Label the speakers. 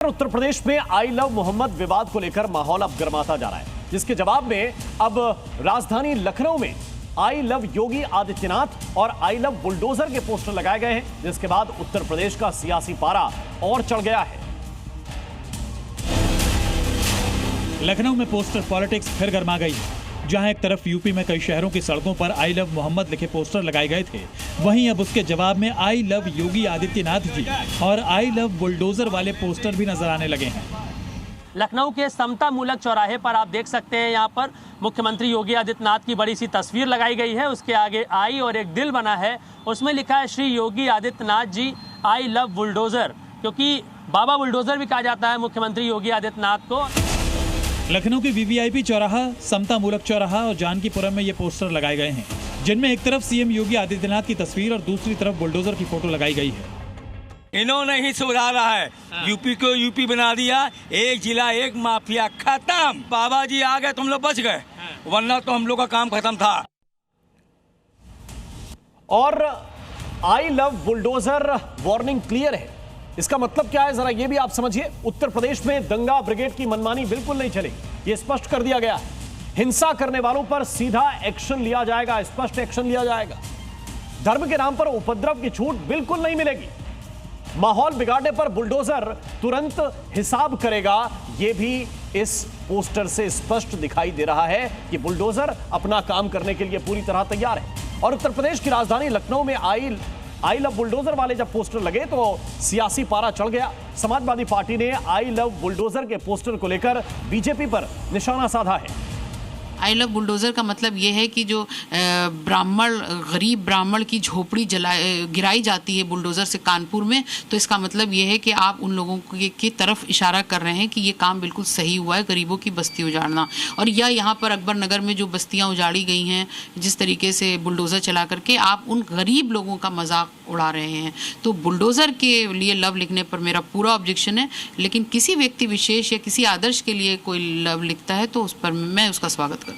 Speaker 1: उत्तर प्रदेश में I love Mohammad विवाद को लेकर माहौल अब गर्माता जा रहा है, जिसके जवाब में अब राजधानी लखनऊ में आई लव योगी आदित्यनाथ और आई लव बुलडोजर के पोस्टर लगाए गए हैं, जिसके बाद उत्तर प्रदेश का सियासी पारा और चढ़ गया है।
Speaker 2: लखनऊ में पोस्टर पॉलिटिक्स फिर गर्मा गई है। जहां एक तरफ यूपी में कई शहरों की सड़कों पर आई लव मोहम्मद लिखे पोस्टर लगाए गए थे, वहीं अब उसके जवाब में आई लव योगी आदित्यनाथ जी और आई लव बुलडोजर वाले पोस्टर भी नजर आने लगे हैं।
Speaker 3: लखनऊ के समता मूलक चौराहे पर आप देख सकते हैं, यहाँ पर मुख्यमंत्री योगी आदित्यनाथ की बड़ी सी तस्वीर लगाई गई है। उसके आगे आई और एक दिल बना है, उसमें लिखा है Shri Yogi Adityanath ji I love bulldozer, क्योंकि बाबा बुलडोजर भी कहा जाता है मुख्यमंत्री योगी आदित्यनाथ को।
Speaker 2: लखनऊ के वीवीआईपी चौराहा, समता मूलक चौराहा और जानकीपुरम में ये पोस्टर लगाए गए हैं, जिनमें एक तरफ सीएम योगी आदित्यनाथ की तस्वीर और दूसरी तरफ बुलडोजर की फोटो लगाई गई है।
Speaker 4: इन्होंने ही सुधारा है, यूपी को यूपी बना दिया, एक जिला एक माफिया खत्म। बाबा जी आ गए, तुम लोग बच गए, वरना तो हम लोग का काम खत्म था।
Speaker 1: और I love bulldozer warning clear है। इसका मतलब क्या है, जरा ये भी आप समझिए। उत्तर प्रदेश में दंगा ब्रिगेड की मनमानी बिल्कुल नहीं चलेगी, ये स्पष्ट कर दिया गया है। हिंसा करने वालों पर सीधा एक्शन लिया जाएगा, स्पष्ट एक्शन लिया जाएगा। धर्म के नाम पर उपद्रव की छूट बिल्कुल नहीं मिलेगी। माहौल बिगाड़ने पर बुलडोजर तुरंत हिसाब करेगा, यह भी इस पोस्टर से स्पष्ट दिखाई दे रहा है कि बुलडोजर अपना काम करने के लिए पूरी तरह तैयार है। और उत्तर प्रदेश की राजधानी लखनऊ में आई लव बुलडोजर वाले जब पोस्टर लगे तो सियासी पारा चढ़ गया। समाजवादी पार्टी ने आई लव बुलडोजर के पोस्टर को लेकर बीजेपी पर निशाना साधा है।
Speaker 5: आई लव बुलडोज़र का मतलब ये है कि जो ब्राह्मण, गरीब ब्राह्मण की झोपड़ी गिराई जाती है बुलडोज़र से कानपुर में, तो इसका मतलब ये है कि आप उन लोगों की तरफ इशारा कर रहे हैं कि ये काम बिल्कुल सही हुआ है, गरीबों की बस्ती उजाड़ना। और या यहाँ पर अकबर नगर में जो बस्तियाँ उजाड़ी गई हैं, जिस तरीके से बुलडोज़र चला करके आप उन गरीब लोगों का मजाक उड़ा रहे हैं। तो बुलडोज़र के लिए लव लिखने पर मेरा पूरा ऑब्जेक्शन है, लेकिन किसी व्यक्ति विशेष या किसी आदर्श के लिए कोई लव लिखता है तो उस पर मैं उसका स्वागत